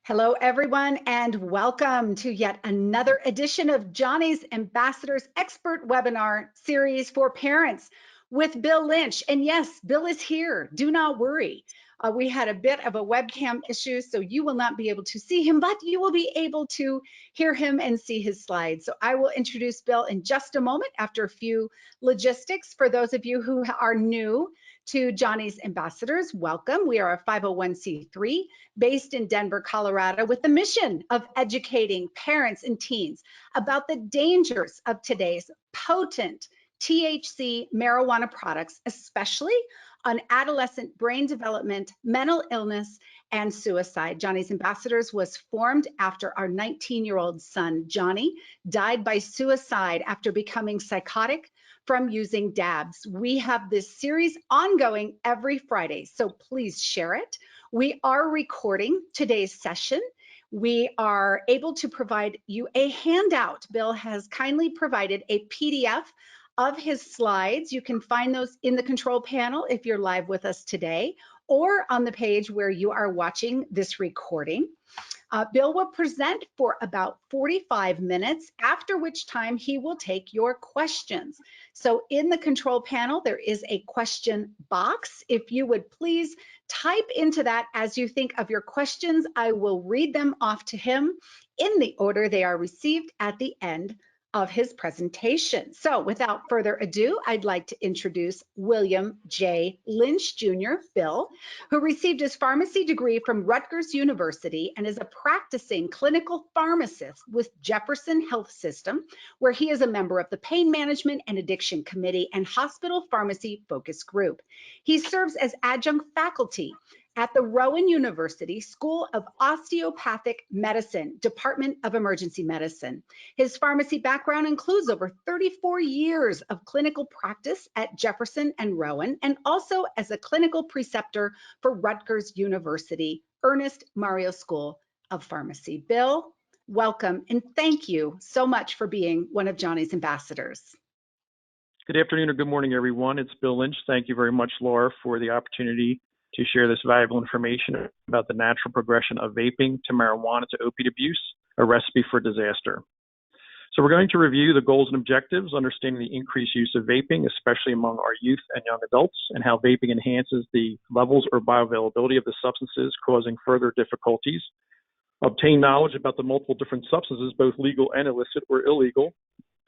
Hello, everyone, and welcome to yet another edition of Johnny's Ambassadors Expert Webinar Series for Parents with Bill Lynch. And yes, Bill is here. Do not worry. We had a bit of a webcam issue, so you will not be able to see him, but you will be able to hear him and see his slides. So I will introduce Bill in just a moment after a few logistics. For those of you who are new to Johnny's Ambassadors, welcome. We are a 501c3 based in Denver, Colorado, with the mission of educating parents and teens about the dangers of today's potent THC marijuana products, especially on adolescent brain development, mental illness, and suicide. Johnny's Ambassadors was formed after our 19-year-old son, Johnny, died by suicide after becoming psychotic from using dabs. We have this series ongoing every Friday, so please share it. We are recording today's session. We are able to provide you a handout. Bill has kindly provided a PDF of his slides. You can find those in the control panel if you're live with us today, or on the page where you are watching this recording. Bill will present for about 45 minutes, after which time he will take your questions. So in the control panel, there is a question box. If you would please type into that as you think of your questions, I will read them off to him in the order they are received at the end of his presentation. So without further ado, I'd like to introduce William J. Lynch Jr., Bill, who received his pharmacy degree from Rutgers University and is a practicing clinical pharmacist with Jefferson Health System, where he is a member of the Pain Management and Addiction Committee and Hospital Pharmacy Focus Group. He serves as adjunct faculty at the Rowan University School of Osteopathic Medicine, Department of Emergency Medicine. His pharmacy background includes over 34 years of clinical practice at Jefferson and Rowan, and also as a clinical preceptor for Rutgers University, Ernest Mario School of Pharmacy. Bill, welcome, and thank you so much for being one of Johnny's ambassadors. Good afternoon or good morning, everyone. It's Bill Lynch. Thank you very much, Laura, for the opportunity to share this valuable information about the natural progression of vaping to marijuana to opiate abuse, a recipe for disaster. So we're going to review the goals and objectives, understanding the increased use of vaping, especially among our youth and young adults, and how vaping enhances the levels or bioavailability of the substances, causing further difficulties. Obtain knowledge about the multiple different substances, both legal and illicit or illegal,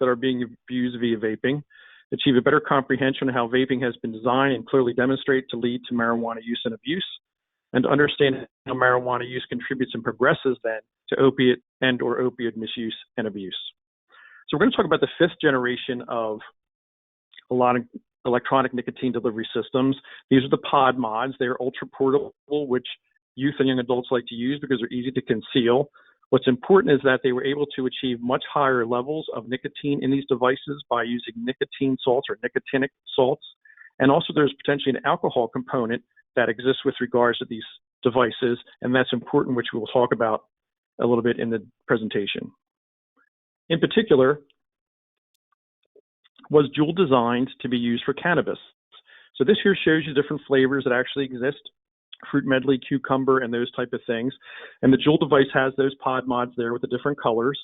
that are being abused via vaping. Achieve a better comprehension of how vaping has been designed and clearly demonstrate to lead to marijuana use and abuse, and to understand how marijuana use contributes and progresses then to opiate and or opioid misuse and abuse. So we're going to talk about the fifth generation of a lot of electronic nicotine delivery systems. These are the pod mods. They're ultra portable, which youth and young adults like to use because they're easy to conceal. What's important is that they were able to achieve much higher levels of nicotine in these devices by using nicotine salts or nicotinic salts. And also there's potentially an alcohol component that exists with regards to these devices, and that's important, which we will talk about a little bit in the presentation. In particular, was JUUL designed to be used for cannabis? So this here shows you different flavors that actually exist: fruit medley, cucumber, and those type of things. And the JUUL device has those pod mods there with the different colors.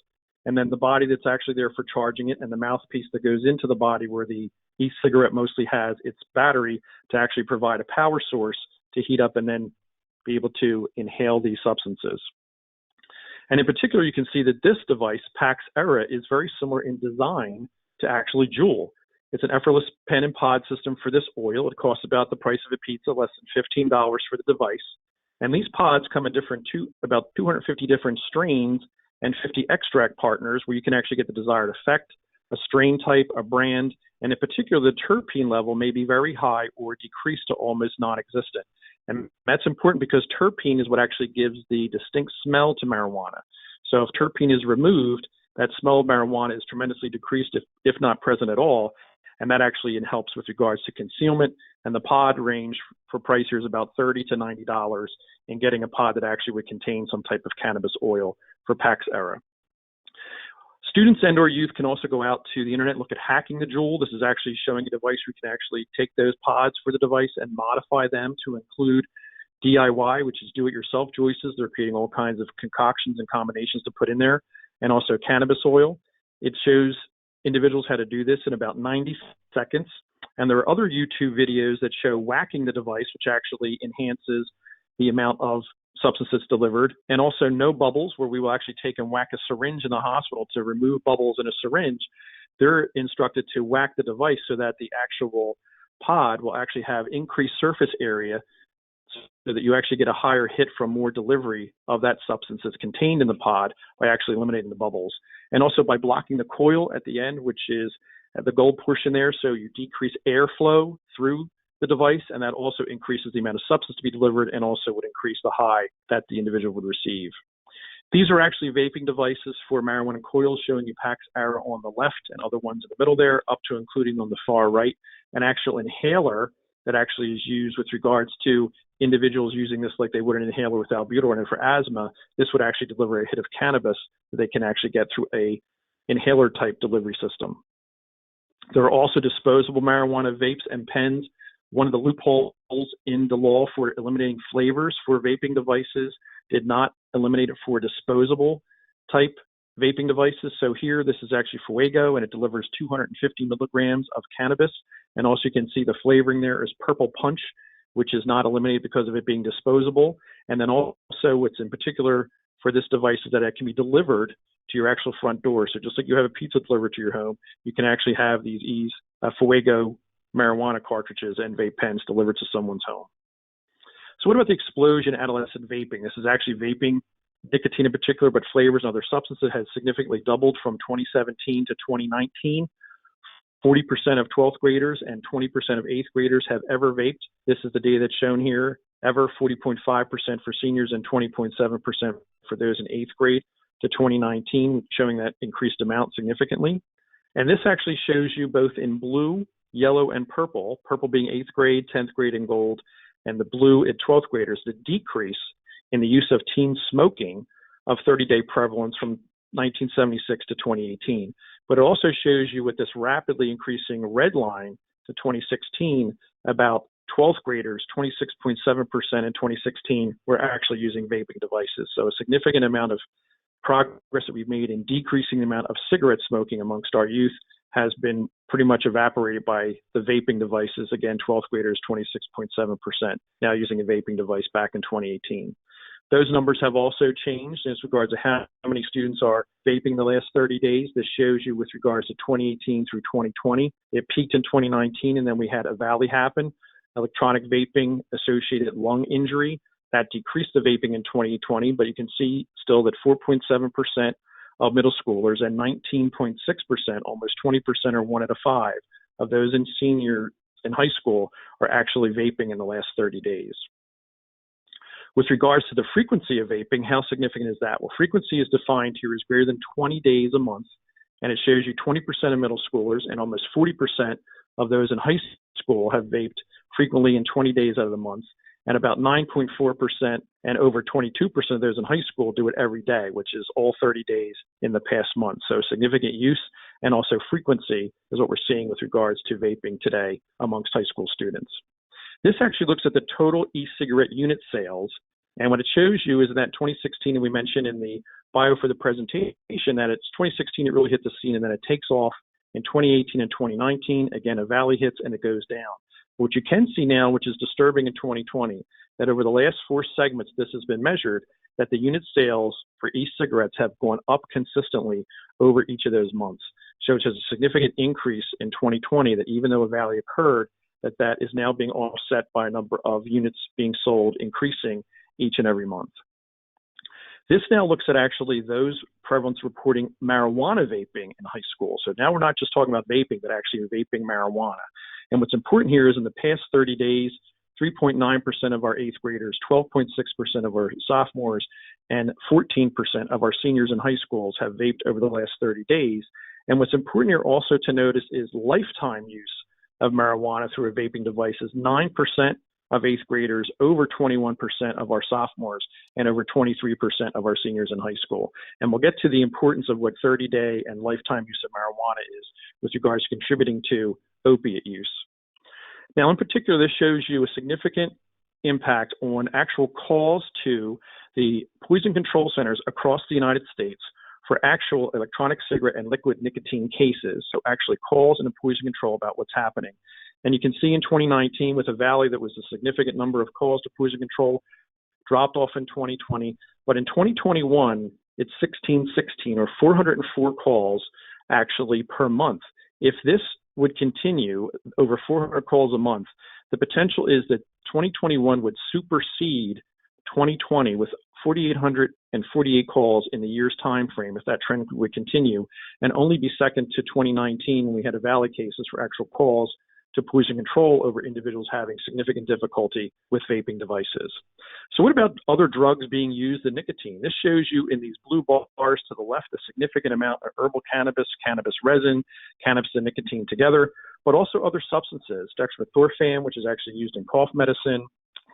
And then the body that's actually there for charging it, and the mouthpiece that goes into the body where the e-cigarette mostly has its battery to actually provide a power source to heat up and then be able to inhale these substances. And in particular, you can see that this device, PAX Era, is very similar in design to actually JUUL. It's an effortless pen and pod system for this oil. It costs about the price of a pizza, less than $15 for the device. And these pods come in about 250 different strains and 50 extract partners where you can actually get the desired effect, a strain type, a brand, and in particular, the terpene level may be very high or decreased to almost non-existent. And that's important because terpene is what actually gives the distinct smell to marijuana. So if terpene is removed, that smell of marijuana is tremendously decreased, if not present at all. And that actually helps with regards to concealment. And the pod range for price here is about $30 to $90 in getting a pod that actually would contain some type of cannabis oil for PAX Era. Students and or youth can also go out to the internet and look at hacking the JUUL. This is actually showing a device where you can actually take those pods for the device and modify them to include DIY, which is do-it-yourself choices. They're creating all kinds of concoctions and combinations to put in there, and also cannabis oil. It shows individuals how to do this in about 90 seconds. And there are other YouTube videos that show whacking the device, which actually enhances the amount of substances delivered, and also no bubbles, where we will actually take and whack a syringe in the hospital to remove bubbles in a syringe. They're instructed to whack the device so that the actual pod will actually have increased surface area so that you actually get a higher hit from more delivery of that substance that's contained in the pod by actually eliminating the bubbles. And also by blocking the coil at the end, which is at the gold portion there, so you decrease airflow through the device, and that also increases the amount of substance to be delivered and also would increase the high that the individual would receive. These are actually vaping devices for marijuana coils, showing you PAX Era on the left and other ones in the middle there, up to including on the far right, an actual inhaler that actually is used with regards to individuals using this like they would an inhaler with albuterol. And for asthma, this would actually deliver a hit of cannabis that they can actually get through a inhaler type delivery system. There are also disposable marijuana vapes and pens. One of the loopholes in the law for eliminating flavors for vaping devices did not eliminate it for disposable type vaping devices. So here, this is actually Fuego, and it delivers 250 milligrams of cannabis. And also you can see the flavoring there is purple punch, which is not eliminated because of it being disposable. And then also what's in particular for this device is that it can be delivered to your actual front door. So just like you have a pizza delivered to your home, you can actually have these Fuego marijuana cartridges and vape pens delivered to someone's home. So what about the explosion in adolescent vaping? This is actually vaping, nicotine in particular, but flavors and other substances has significantly doubled from 2017 to 2019. 40% of 12th graders and 20% of 8th graders have ever vaped. This is the data that's shown here. Ever 40.5% for seniors and 20.7% for those in 8th grade to 2019, showing that increased amount significantly. And this actually shows you both in blue, yellow, and purple being 8th grade, 10th grade, and gold, and the blue at 12th graders, the decrease in the use of teen smoking of 30-day prevalence from 1976 to 2018. But it also shows you with this rapidly increasing red line to 2016, about 12th graders, 26.7% in 2016 were actually using vaping devices. So a significant amount of progress that we've made in decreasing the amount of cigarette smoking amongst our youth has been pretty much evaporated by the vaping devices. Again, 12th graders, 26.7% now using a vaping device back in 2018. Those numbers have also changed as regards to how many students are vaping the last 30 days. This shows you with regards to 2018 through 2020. It peaked in 2019, and then we had a valley happen, electronic vaping associated lung injury. That decreased the vaping in 2020, but you can see still that 4.7% of middle schoolers and 19.6%, almost 20% or 1 out of 5 of those in senior in high school are actually vaping in the last 30 days. With regards to the frequency of vaping, how significant is that? Well, frequency is defined here as greater than 20 days a month, and it shows you 20% of middle schoolers and almost 40% of those in high school have vaped frequently in 20 days out of the month, and about 9.4% and over 22% of those in high school do it every day, which is all 30 days in the past month. So significant use and also frequency is what we're seeing with regards to vaping today amongst high school students. This actually looks at the total e-cigarette unit sales. And what it shows you is that 2016, and we mentioned in the bio for the presentation that it's 2016, it really hit the scene, and then it takes off in 2018 and 2019. Again, a valley hits and it goes down. What you can see now, which is disturbing in 2020, that over the last 4 segments, this has been measured, that the unit sales for e-cigarettes have gone up consistently over each of those months. So it has a significant increase in 2020 that even though a valley occurred, that is now being offset by a number of units being sold, increasing each and every month. This now looks at actually those prevalence reporting marijuana vaping in high school. So now we're not just talking about vaping, but actually vaping marijuana. And what's important here is in the past 30 days, 3.9% of our 8th graders, 12.6% of our sophomores, and 14% of our seniors in high schools have vaped over the last 30 days. And what's important here also to notice is lifetime use of marijuana through a vaping device is 9% of 8th graders, over 21% of our sophomores, and over 23% of our seniors in high school. And we'll get to the importance of what 30-day and lifetime use of marijuana is with regards to contributing to opiate use. Now, in particular, this shows you a significant impact on actual calls to the poison control centers across the United States for actual electronic cigarette and liquid nicotine cases, so actually calls into poison control about what's happening. And you can see in 2019 with a valley that was a significant number of calls to poison control, dropped off in 2020, but in 2021, it's 1616 or 404 calls actually per month. If this would continue, over 400 calls a month, the potential is that 2021 would supersede 2020 with 4,848 calls in the year's time frame if that trend would continue, and only be second to 2019 when we had a valley cases for actual calls to poison control over individuals having significant difficulty with vaping devices. So what about other drugs being used in nicotine? This shows you in these blue bars to the left a significant amount of herbal cannabis, cannabis resin, cannabis and nicotine together, but also other substances, dextromethorphan, which is actually used in cough medicine,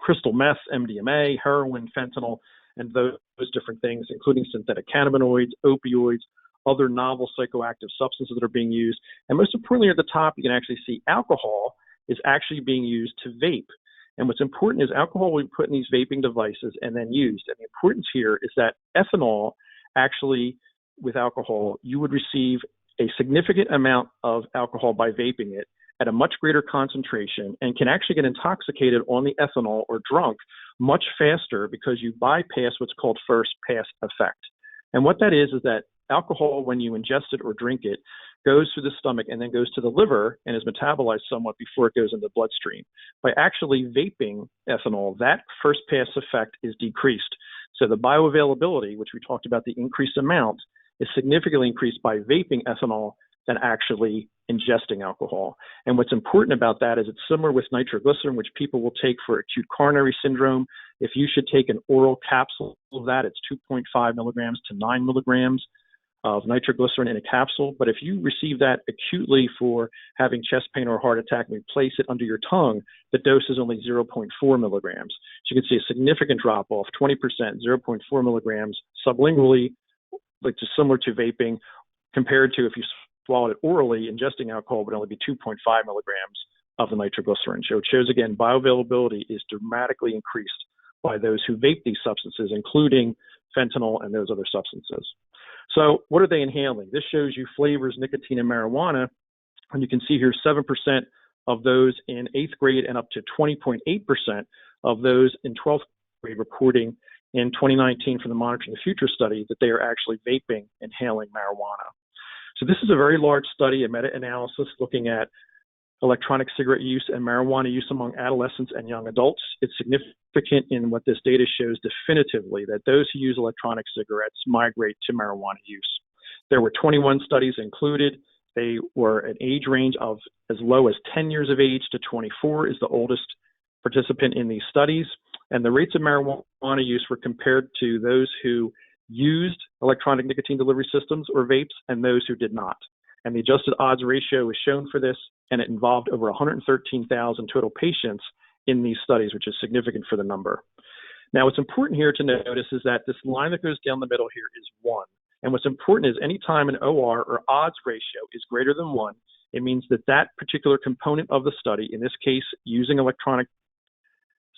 crystal meth, MDMA, heroin, fentanyl, and those different things, including synthetic cannabinoids, opioids, other novel psychoactive substances that are being used. And most importantly, at the top, you can actually see alcohol is actually being used to vape. And what's important is alcohol will be put in these vaping devices and then used. And the importance here is that ethanol actually, with alcohol, you would receive a significant amount of alcohol by vaping it at a much greater concentration and can actually get intoxicated on the ethanol or drunk much faster because you bypass what's called first pass effect. And what that is that alcohol, when you ingest it or drink it, goes through the stomach and then goes to the liver and is metabolized somewhat before it goes into the bloodstream. By actually vaping ethanol, that first pass effect is decreased. So the bioavailability, which we talked about the increased amount, is significantly increased by vaping ethanol than actually ingesting alcohol. And what's important about that is it's similar with nitroglycerin, which people will take for acute coronary syndrome. If you should take an oral capsule of that, it's 2.5 milligrams to 9 milligrams of nitroglycerin in a capsule. But if you receive that acutely for having chest pain or heart attack and we place it under your tongue, the dose is only 0.4 milligrams. So you can see a significant drop off, 20%, 0.4 milligrams sublingually, like just similar to vaping, compared to if you swallowed it orally, ingesting alcohol would only be 2.5 milligrams of the nitroglycerin. So it shows, again, bioavailability is dramatically increased by those who vape these substances, including fentanyl and those other substances. So what are they inhaling? This shows you flavors, nicotine, and marijuana. And you can see here 7% of those in 8th grade and up to 20.8% of those in 12th grade reporting in 2019 from the Monitoring the Future study that they are actually vaping, inhaling marijuana. So this is a very large study, a meta-analysis looking at electronic cigarette use and marijuana use among adolescents and young adults. It's significant in what this data shows definitively that those who use electronic cigarettes migrate to marijuana use. There were 21 studies included. They were an age range of as low as 10 years of age to 24 is the oldest participant in these studies. And the rates of marijuana use were compared to those who used electronic nicotine delivery systems or vapes and those who did not. And the adjusted odds ratio is shown for this, and it involved over 113,000 total patients in these studies, which is significant for the number. Now, what's important here to notice is that this line that goes down the middle here is 1. And what's important is anytime an OR or odds ratio is greater than 1, it means that that particular component of the study, in this case, using electronic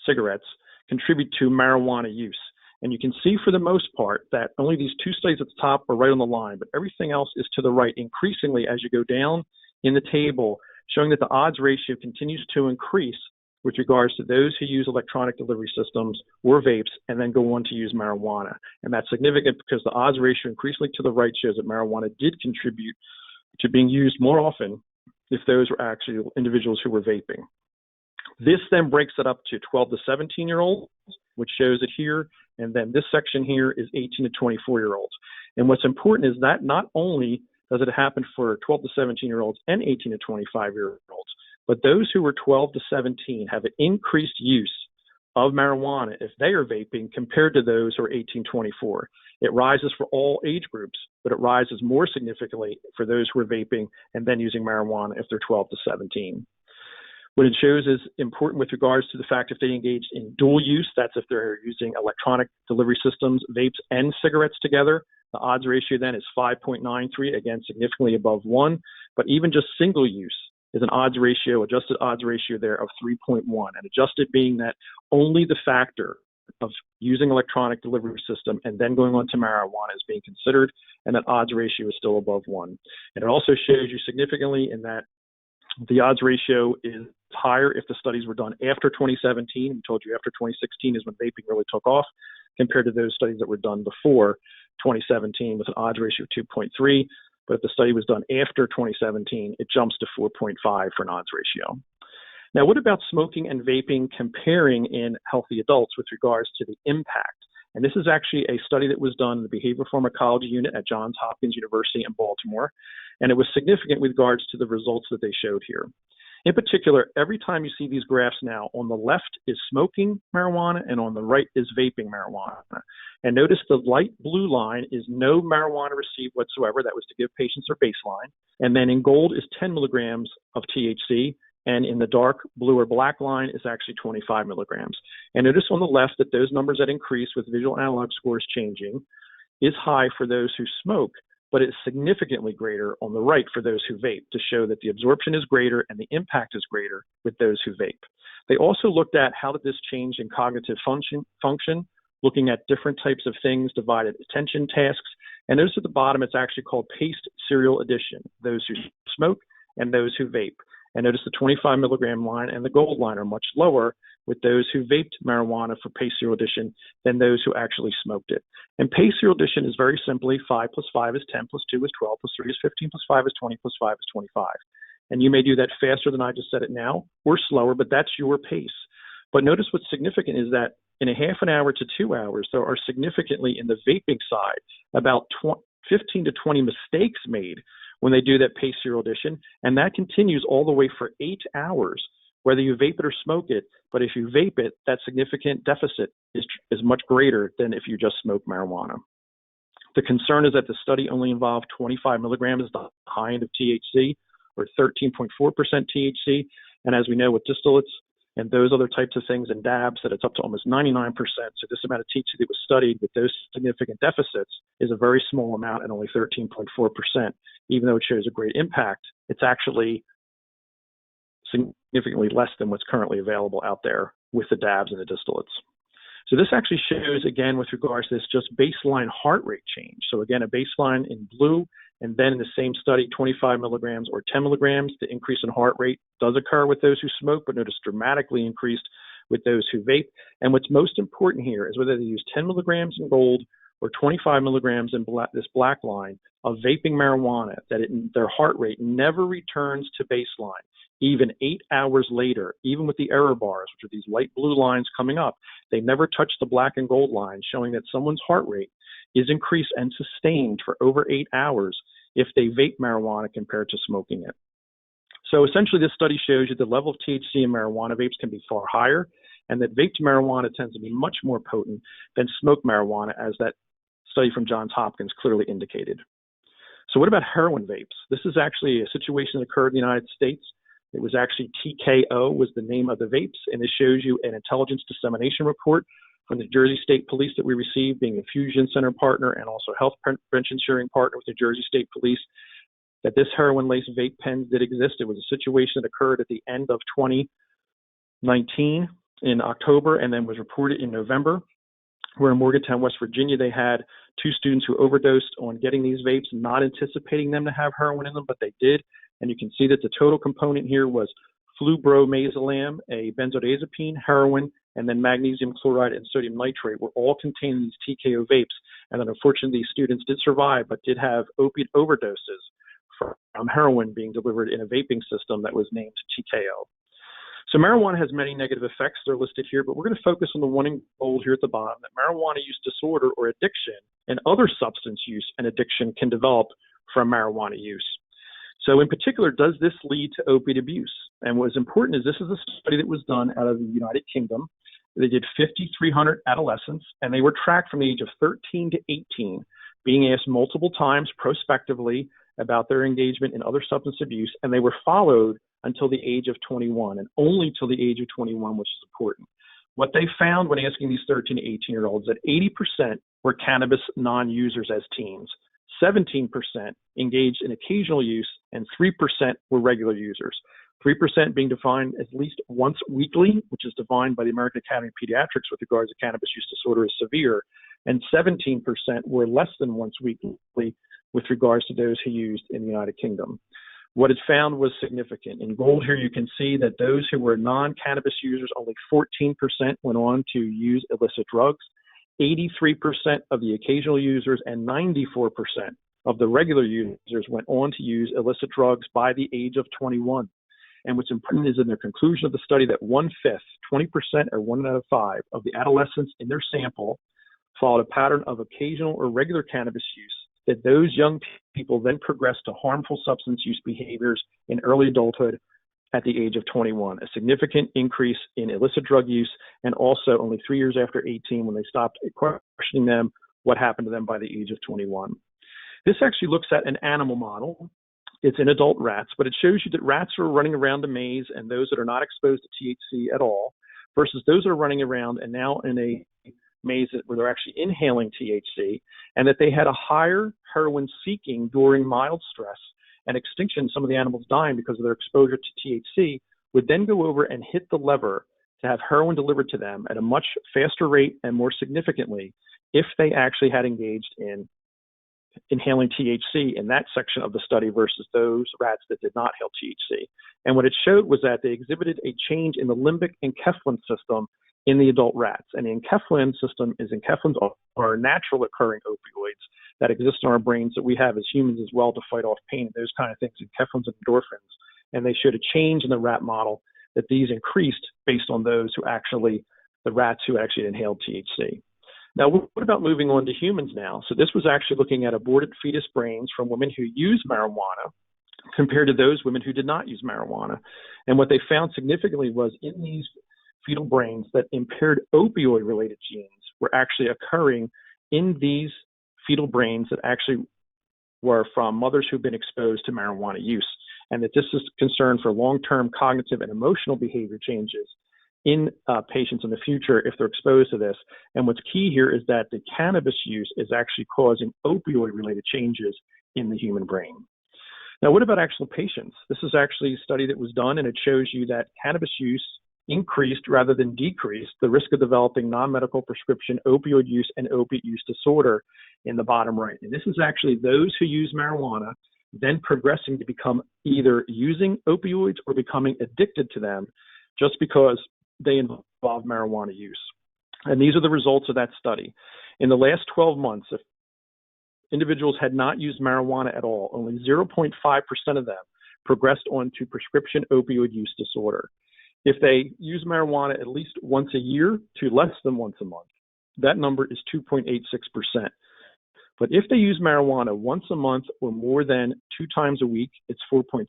cigarettes, contribute to marijuana use. And you can see for the most part that only these 2 studies at the top are right on the line, but everything else is to the right increasingly as you go down in the table, showing that the odds ratio continues to increase with regards to those who use electronic delivery systems or vapes and then go on to use marijuana. And that's significant because the odds ratio increasingly to the right shows that marijuana did contribute to being used more often if those were actually individuals who were vaping. This then breaks it up to 12 to 17-year-olds, which shows it here. And then this section here is 18 to 24-year-olds. And what's important is that not only does it happen for 12 to 17-year-olds and 18 to 25-year-olds, but those who were 12 to 17 have an increased use of marijuana if they are vaping compared to those who are 18 to 24. It rises for all age groups, but it rises more significantly for those who are vaping and then using marijuana if they're 12 to 17. What it shows is important with regards to the fact if they engaged in dual use, that's if they're using electronic delivery systems, vapes, and cigarettes together. The odds ratio then is 5.93, again, significantly above 1. But even just single use is an odds ratio, adjusted odds ratio there of 3.1. And adjusted being that only the factor of using electronic delivery system and then going on to marijuana is being considered, and that odds ratio is still above 1. And it also shows you significantly in that the odds ratio is higher if the studies were done after 2017. We told you after 2016 is when vaping really took off, compared to those studies that were done before 2017 with an odds ratio of 2.3. But if the study was done after 2017, it jumps to 4.5 for an odds ratio. Now, what about smoking and vaping comparing in healthy adults with regards to the impact? And this is actually a study that was done in the Behavioral Pharmacology Unit at Johns Hopkins University in Baltimore, and it was significant with regards to the results that they showed here. In particular, every time you see these graphs now, on the left is smoking marijuana and on the right is vaping marijuana. And notice the light blue line is no marijuana received whatsoever. That was to give patients their baseline. And then in gold is 10 milligrams of THC. And in the dark blue or black line is actually 25 milligrams. And notice on the left that those numbers that increase with visual analog scores changing is high for those who smoke, but it's significantly greater on the right for those who vape, to show that the absorption is greater and the impact is greater with those who vape. They also looked at how did this change in cognitive function, looking at different types of things, divided attention tasks. And notice at the bottom, it's actually called paced serial addition, those who smoke and those who vape. And notice the 25 milligram line and the gold line are much lower with those who vaped marijuana for paced serial addition than those who actually smoked it. And paced serial addition is very simply 5 plus 5 is 10 plus 2 is 12 plus 3 is 15 plus 5 is 20 plus 5 is 25. And you may do that faster than I just said it now or slower, but that's your pace. But notice what's significant is that in a half an hour to 2 hours, there are significantly in the vaping side about 15 to 20 mistakes made when they do that paced serial addition, and that continues all the way for 8 hours, whether you vape it or smoke it. But if you vape it, that significant deficit is much greater than if you just smoke marijuana. The concern is that the study only involved 25 milligrams, the high end of THC, or 13.4% THC, and as we know with distillates and those other types of things and dabs, that it's up to almost 99%. So this amount of THC that was studied with those significant deficits is a very small amount at only 13.4%. Even though it shows a great impact, it's actually significantly less than what's currently available out there with the dabs and the distillates. So this actually shows, again, with regards to this, just baseline heart rate change. So again, a baseline in blue, and then in the same study, 25 milligrams or 10 milligrams, the increase in heart rate does occur with those who smoke, but notice dramatically increased with those who vape. And what's most important here is whether they use 10 milligrams in gold or 25 milligrams in this black line of vaping marijuana, that their heart rate never returns to baseline. Even 8 hours later, even with the error bars, which are these light blue lines coming up, they never touch the black and gold line, showing that someone's heart rate is increased and sustained for over 8 hours if they vape marijuana compared to smoking it. So essentially, this study shows you the level of THC in marijuana vapes can be far higher, and that vaped marijuana tends to be much more potent than smoked marijuana, as that study from Johns Hopkins clearly indicated. So what about heroin vapes? This is actually a situation that occurred in the United States. It was actually TKO was the name of the vapes, and it shows you an intelligence dissemination report from the Jersey State Police that we received, being a fusion center partner and also health prevention sharing partner with the Jersey State Police, that this heroin-laced vape pens did exist. It was a situation that occurred at the end of 2019 in October and then was reported in November, where in Morgantown, West Virginia, they had 2 students who overdosed on getting these vapes, not anticipating them to have heroin in them, but they did. And you can see that the total component here was flubromazolam, a benzodiazepine, heroin, and then magnesium chloride and sodium nitrate were all contained in these TKO vapes. And then unfortunately, these students did survive, but did have opiate overdoses from heroin being delivered in a vaping system that was named TKO. So marijuana has many negative effects. They're listed here, but we're going to focus on the one in bold here at the bottom, that marijuana use disorder or addiction and other substance use and addiction can develop from marijuana use. So in particular, does this lead to opiate abuse? And what's important is this is a study that was done out of the United Kingdom. They did 5,300 adolescents, and they were tracked from the age of 13 to 18, being asked multiple times prospectively about their engagement in other substance abuse, and they were followed until the age of 21, and only till the age of 21, which is important. What they found when asking these 13 to 18-year-olds, that 80% were cannabis non-users as teens, 17% engaged in occasional use, and 3% were regular users. 3% being defined as least once weekly, which is defined by the American Academy of Pediatrics with regards to cannabis use disorder as severe, and 17% were less than once weekly with regards to those who used in the United Kingdom. What it found was significant. In gold here, you can see that those who were non-cannabis users, only 14% went on to use illicit drugs, 83% of the occasional users, and 94% of the regular users went on to use illicit drugs by the age of 21. And what's important is in their conclusion of the study that 1/5, 20% or 1 out of 5 of the adolescents in their sample followed a pattern of occasional or regular cannabis use, that those young people then progressed to harmful substance use behaviors in early adulthood at the age of 21, a significant increase in illicit drug use, and also only 3 years after 18 when they stopped questioning them what happened to them by the age of 21. This actually looks at an animal model. It's in adult rats, but it shows you that rats are running around a maze and those that are not exposed to THC at all versus those that are running around and now in a maze where they're actually inhaling THC, and that they had a higher heroin seeking during mild stress and extinction. Some of the animals dying because of their exposure to THC would then go over and hit the lever to have heroin delivered to them at a much faster rate and more significantly if they actually had engaged in inhaling THC in that section of the study versus those rats that did not inhale THC. And what it showed was that they exhibited a change in the limbic enkephalin system in the adult rats. And the enkephalin system is enkephalins are natural occurring opioids that exist in our brains that we have as humans as well to fight off pain and those kind of things, enkephalins and endorphins. And they showed a change in the rat model that these increased based on those who actually, the rats who actually inhaled THC. Now, what about moving on to humans now? So this was actually looking at aborted fetus brains from women who use marijuana compared to those women who did not use marijuana. And what they found significantly was in these fetal brains that impaired opioid-related genes were actually occurring in these fetal brains that actually were from mothers who've been exposed to marijuana use, and that this is concerned for long-term cognitive and emotional behavior changes in patients in the future if they're exposed to this. And what's key here is that the cannabis use is actually causing opioid-related changes in the human brain. Now, what about actual patients? This is actually a study that was done, and it shows you that cannabis use increased rather than decreased the risk of developing non-medical prescription opioid use and opiate use disorder in the bottom right. And this is actually those who use marijuana then progressing to become either using opioids or becoming addicted to them just because they involve marijuana use. And these are the results of that study. In the last 12 months, if individuals had not used marijuana at all, only 0.5% of them progressed on to prescription opioid use disorder. If they use marijuana at least once a year to less than once a month, that number is 2.86%. But if they use marijuana once a month or more than 2 times a week, it's 4.3%,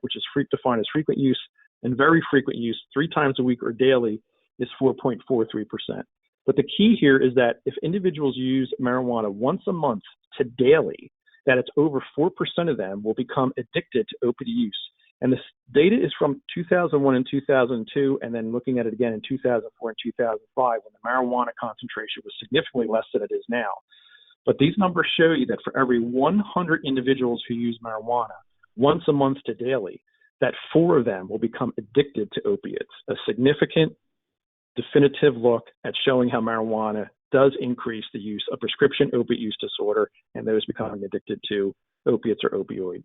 which is defined as frequent use, and very frequent use 3 times a week or daily is 4.43%. But the key here is that if individuals use marijuana once a month to daily, that it's over 4% of them will become addicted to opiate use. And this data is from 2001 and 2002, and then looking at it again in 2004 and 2005 when the marijuana concentration was significantly less than it is now. But these numbers show you that for every 100 individuals who use marijuana once a month to daily, that 4 of them will become addicted to opiates, a significant definitive look at showing how marijuana does increase the use of prescription opiate use disorder and those becoming addicted to opiates or opioids.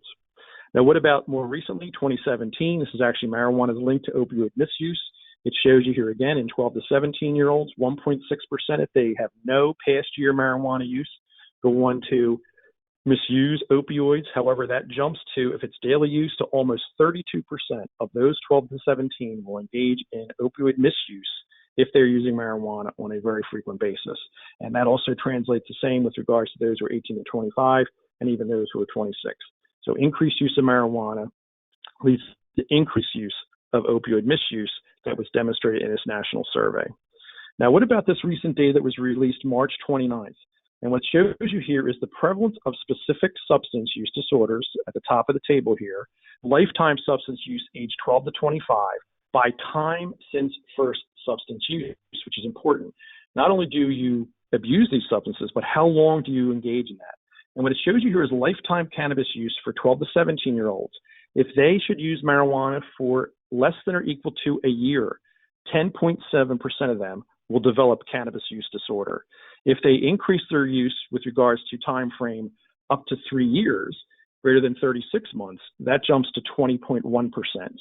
Now, what about more recently, 2017? This is actually marijuana's linked to opioid misuse. It shows you here again in 12 to 17-year-olds, 1.6% if they have no past year marijuana use go on to misuse opioids. However, that jumps to, if it's daily use, to almost 32% of those 12 to 17 will engage in opioid misuse if they're using marijuana on a very frequent basis. And that also translates the same with regards to those who are 18 to 25 and even those who are 26. So increased use of marijuana leads to increased use of opioid misuse that was demonstrated in this national survey. Now, what about this recent data that was released March 29th? And what shows you here is the prevalence of specific substance use disorders at the top of the table here, lifetime substance use age 12 to 25 by time since first substance use, which is important. Not only do you abuse these substances, but how long do you engage in that? And what it shows you here is lifetime cannabis use for 12 to 17-year-olds If they should use marijuana for less than or equal to a year, 10.7% of them will develop cannabis use disorder. If they increase their use with regards to time frame up to 3 years, greater than 36 months, that jumps to 20.1%.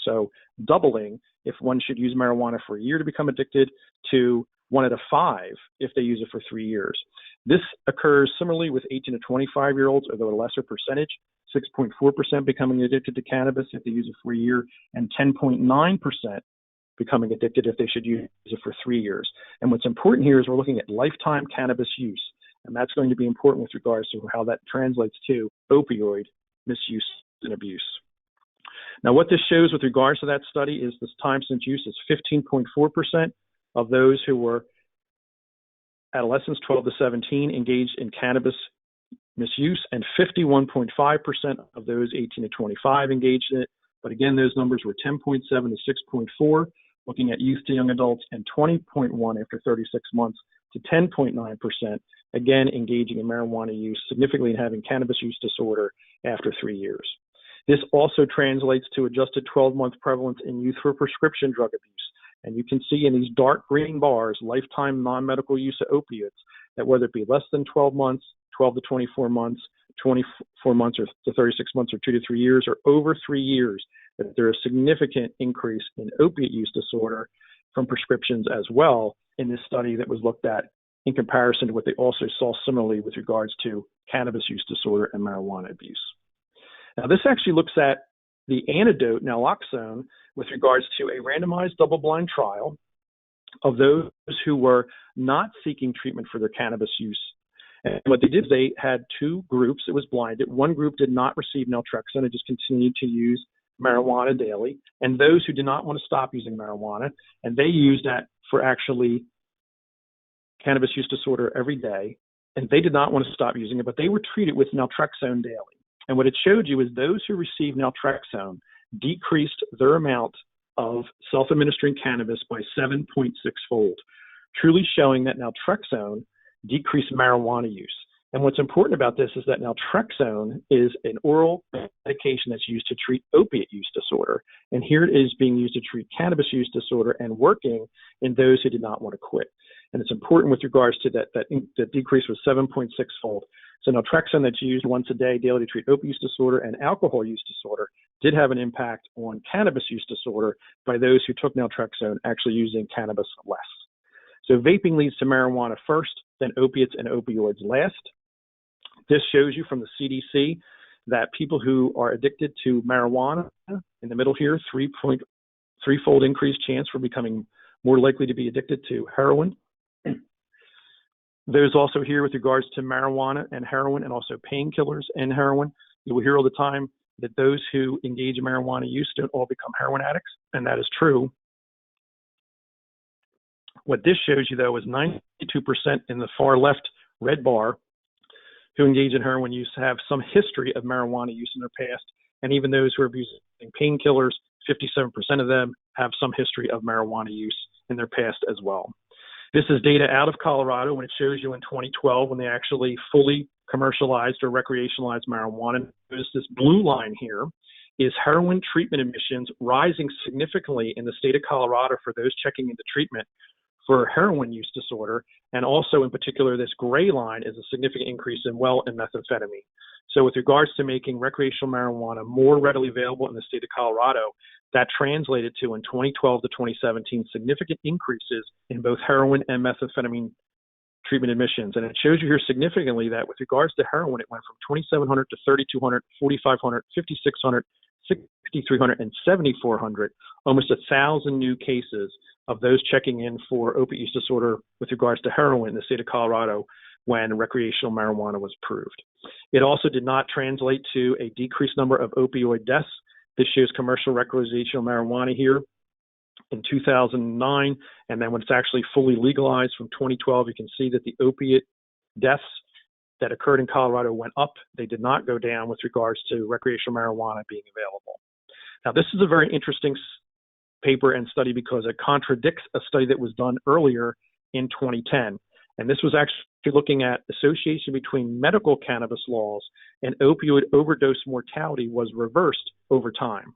So doubling if one should use marijuana for a year to become addicted to 1 out of 5 if they use it for 3 years. This occurs similarly with 18 to 25-year-olds, although a lesser percentage, 6.4% becoming addicted to cannabis if they use it for a year, and 10.9% becoming addicted if they should use it for 3 years. And what's important here is we're looking at lifetime cannabis use, and that's going to be important with regards to how that translates to opioid misuse and abuse. Now, what this shows with regards to that study is this time since use is 15.4% of those who were adolescents 12 to 17 engaged in cannabis misuse, and 51.5% of those 18 to 25 engaged in it. But again, those numbers were 10.7 to 6.4, looking at youth to young adults, and 20.1 after 36 months to 10.9%, again, engaging in marijuana use, significantly in having cannabis use disorder after 3 years. This also translates to adjusted 12-month prevalence in youth for prescription drug abuse. And you can see in these dark green bars, lifetime non-medical use of opioids, that whether it be less than 12 months, 12 to 24 months, 24 months or to 36 months or 2 to 3 years, or over 3 years, that there is significant increase in opiate use disorder from prescriptions as well in this study that was looked at in comparison to what they also saw similarly with regards to cannabis use disorder and marijuana abuse. Now, this actually looks at the antidote, naloxone, with regards to a randomized double-blind trial of those who were not seeking treatment for their cannabis use. And what they did, they had 2 groups. It was blinded. One group did not receive naltrexone and just continued to use marijuana daily. And those who did not want to stop using marijuana, and they used that for actually cannabis use disorder every day, and they did not want to stop using it, but they were treated with naltrexone daily. And what it showed you is those who received naltrexone decreased their amount of self-administering cannabis by 7.6-fold, truly showing that naltrexone decreased marijuana use. And what's important about this is that naltrexone is an oral medication that's used to treat opiate use disorder. And here it is being used to treat cannabis use disorder and working in those who did not want to quit. And it's important with regards to that decrease was 7.6-fold. So naltrexone that's used once a day daily to treat opiate use disorder and alcohol use disorder did have an impact on cannabis use disorder by those who took naltrexone actually using cannabis less. So vaping leads to marijuana first, then opiates and opioids last. This shows you from the CDC that people who are addicted to marijuana, in the middle here, 3.3-fold increased chance for becoming more likely to be addicted to heroin. There's also here with regards to marijuana and heroin and also painkillers and heroin. You will hear all the time that those who engage in marijuana use don't all become heroin addicts, and that is true. What this shows you, though, is 92% in the far left red bar who engage in heroin use have some history of marijuana use in their past, and even those who are abusing painkillers, 57% of them have some history of marijuana use in their past as well. This is data out of Colorado, when it shows you in 2012 when they actually fully commercialized or recreationalized marijuana. There's this blue line here is heroin treatment admissions rising significantly in the state of Colorado for those checking into treatment for heroin use disorder. And also in particular, this gray line is a significant increase in and methamphetamine. So with regards to making recreational marijuana more readily available in the state of Colorado, that translated to in 2012 to 2017 significant increases in both heroin and methamphetamine treatment admissions. And it shows you here significantly that with regards to heroin, it went from 2,700 to 3,200, 4,500, 5,600, 6,300, and 7,400, almost 1,000 new cases of those checking in for opiate use disorder with regards to heroin in the state of Colorado when recreational marijuana was approved. It also did not translate to a decreased number of opioid deaths. This shows commercial recreational marijuana here in 2009, and then when it's actually fully legalized from 2012, you can see that the opiate deaths that occurred in Colorado went up. They did not go down with regards to recreational marijuana being available. Now, this is a very interesting paper and study because it contradicts a study that was done earlier in 2010. And this was actually looking at association between medical cannabis laws and opioid overdose mortality was reversed over time.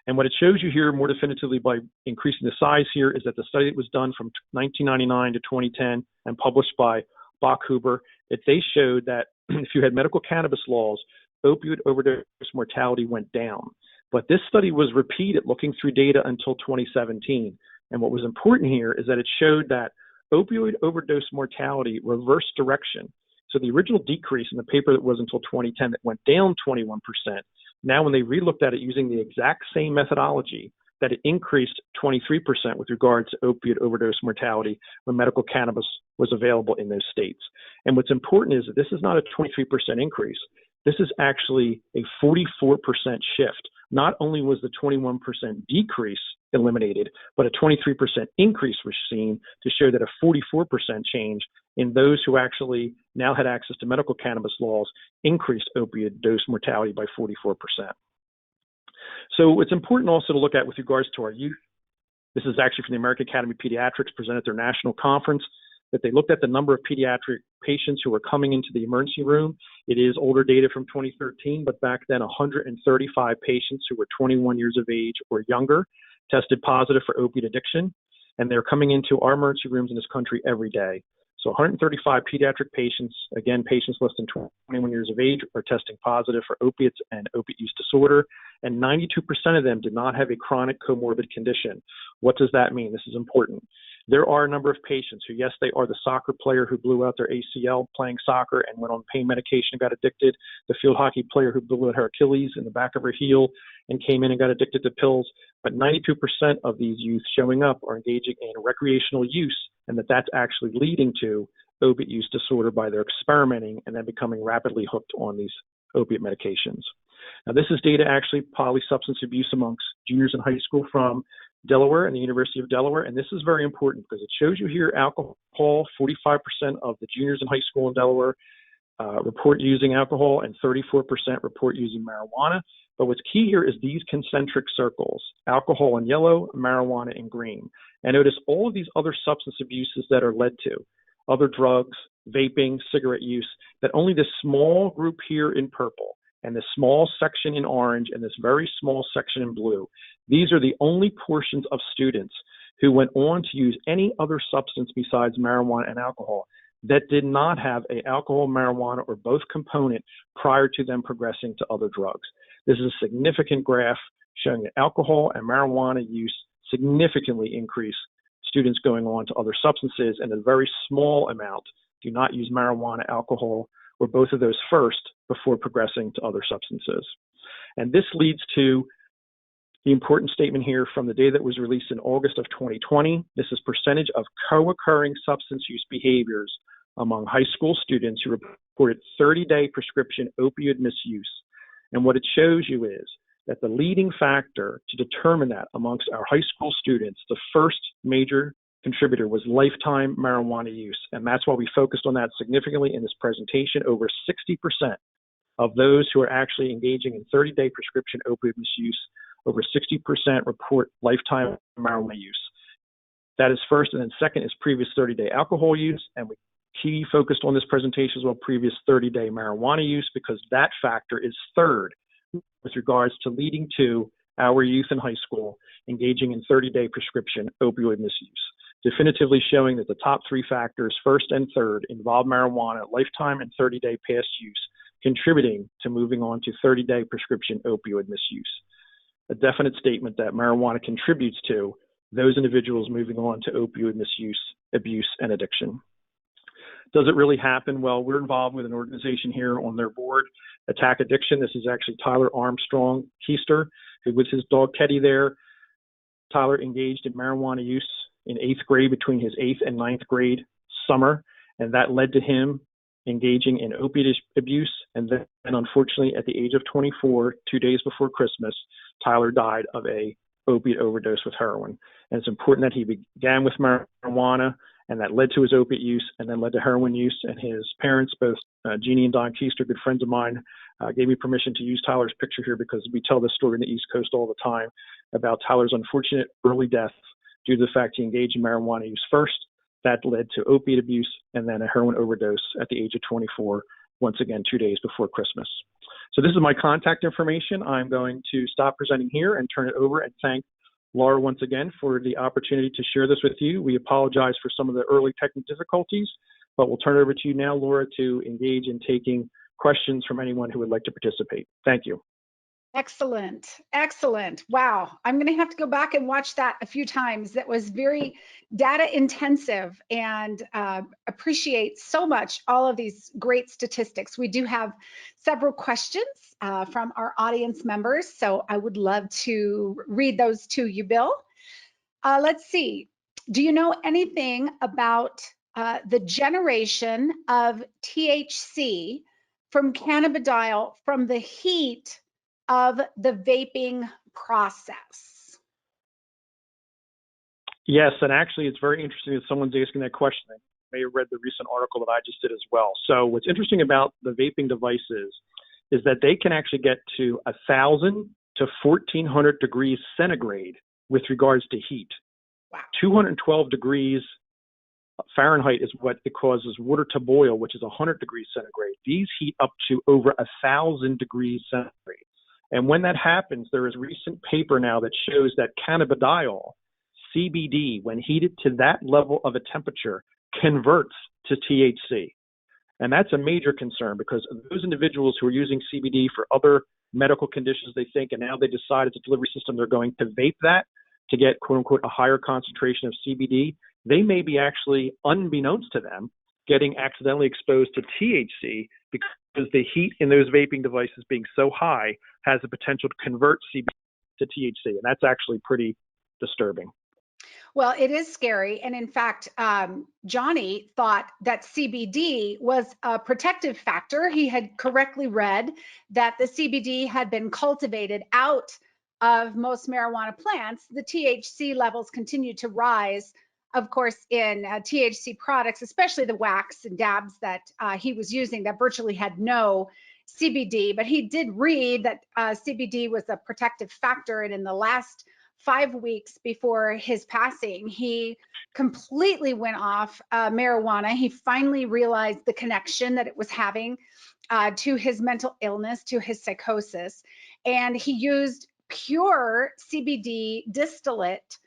And what it shows you here more definitively by increasing the size here is that the study that was done from 1999 to 2010 and published by Bachhuber, that they showed that if you had medical cannabis laws, opioid overdose mortality went down. But this study was repeated looking through data until 2017. And what was important here is that it showed that opioid overdose mortality reversed direction. So the original decrease in the paper that was until 2010 that went down 21%, now when they relooked at it using the exact same methodology, that it increased 23% with regards to opioid overdose mortality when medical cannabis was available in those states. And what's important is that this is not a 23% increase. This is actually a 44% shift. Not only was the 21% decrease eliminated, but a 23% increase was seen to show that a 44% change in those who actually now had access to medical cannabis laws increased opioid dose mortality by 44%. So it's important also to look at with regards to our youth. This is actually from the American Academy of Pediatrics presented at their national conference, that they looked at the number of pediatric patients who were coming into the emergency room. It is older data from 2013, but back then 135 patients who were 21 years of age or younger tested positive for opiate addiction, and they're coming into our emergency rooms in this country every day. So 135 pediatric patients, again, patients less than 21 years of age, are testing positive for opiates and opiate use disorder, and 92% of them did not have a chronic comorbid condition. What does that mean? This is important. There are a number of patients who, yes, they are the soccer player who blew out their ACL playing soccer and went on pain medication and got addicted, the field hockey player who blew out her Achilles in the back of her heel and came in and got addicted to pills. But 92% of these youth showing up are engaging in recreational use, and that's actually leading to opiate use disorder by their experimenting and then becoming rapidly hooked on these opiate medications. Now, this is data actually polysubstance abuse amongst juniors in high school from Delaware and the University of Delaware, and this is very important because it shows you here alcohol, 45% of the juniors in high school in Delaware report using alcohol and 34% report using marijuana. But what's key here is these concentric circles, alcohol in yellow, marijuana in green. And notice all of these other substance abuses that are led to, other drugs, vaping, cigarette use, that only this small group here in purple and this small section in orange and this very small section in blue, these are the only portions of students who went on to use any other substance besides marijuana and alcohol that did not have an alcohol, marijuana, or both component prior to them progressing to other drugs. This is a significant graph showing that alcohol and marijuana use significantly increase students going on to other substances, and a very small amount do not use marijuana, alcohol, or both of those first before progressing to other substances. And this leads to the important statement here from the data that was released in August of 2020. This is percentage of co-occurring substance use behaviors among high school students who reported 30-day prescription opioid misuse. And what it shows you is that the leading factor to determine that amongst our high school students, the first major contributor was lifetime marijuana use. And that's why we focused on that significantly in this presentation. Over 60% of those who are actually engaging in 30-day prescription opioid misuse, over 60% report lifetime marijuana use. That is first, and then second is previous 30-day alcohol use, and we key focused on this presentation as well, previous 30-day marijuana use, because that factor is third with regards to leading to our youth in high school engaging in 30-day prescription opioid misuse, definitively showing that the top three factors, first and third, involve marijuana, lifetime and 30-day past use, contributing to moving on to 30-day prescription opioid misuse. A definite statement that marijuana contributes to those individuals moving on to opioid misuse, abuse, and addiction. Does it really happen? Well, we're involved with an organization here on their board, Attack Addiction. This is actually Tyler Armstrong Keister, who with his dog Teddy there. Tyler engaged in marijuana use in 8th grade between his 8th and 9th grade summer, and that led to him engaging in opiate abuse. And then, unfortunately, at the age of 24, 2 days before Christmas, Tyler died of a opiate overdose with heroin. And it's important that he began with marijuana, and that led to his opiate use, and then led to heroin use. And his parents, both Jeannie and Don Keister, good friends of mine, gave me permission to use Tyler's picture here because we tell this story in the East Coast all the time about Tyler's unfortunate early death due to the fact he engaged in marijuana use first, That led to opiate abuse and then a heroin overdose at the age of 24, once again, 2 days before Christmas. So this is my contact information. I'm going to stop presenting here and turn it over and thank Laura once again for the opportunity to share this with you. We apologize for some of the early technical difficulties, but we'll turn it over to you now, Laura, to engage in taking questions from anyone who would like to participate. Thank you. Excellent. Excellent. Wow. I'm going to have to go back and watch that a few times. That was very data intensive, and appreciate so much all of these great statistics. We do have several questions from our audience members, so I would love to read those to you, Bill. Let's see. Do you know anything about the generation of THC from cannabidiol from the heat of the vaping process? Yes, and actually it's very interesting that someone's asking that question. They may have read the recent article that I just did as well. So what's interesting about the vaping devices is that they can actually get to 1,000 to 1,400 degrees centigrade with regards to heat. Wow. 212 degrees Fahrenheit is what it causes water to boil, which is 100 degrees centigrade. These heat up to over 1,000 degrees centigrade. And when that happens, there is a recent paper now that shows that cannabidiol, CBD, when heated to that level of a temperature, converts to THC. And that's a major concern because those individuals who are using CBD for other medical conditions, they think, and now they decide it's a delivery system, they're going to vape that to get, quote unquote, a higher concentration of CBD. They may be actually, unbeknownst to them, getting accidentally exposed to THC because the heat in those vaping devices being so high has the potential to convert CBD to THC. And that's actually pretty disturbing. Well, it is scary. And in fact, Johnny thought that CBD was a protective factor. He had correctly read that the CBD had been cultivated out of most marijuana plants. The THC levels continue to rise, of course, in THC products, especially the wax and dabs that he was using that virtually had no CBD. But he did read that CBD was a protective factor. And in the last 5 weeks before his passing, he completely went off marijuana. He finally realized the connection that it was having to his mental illness, to his psychosis. And he used pure CBD distillate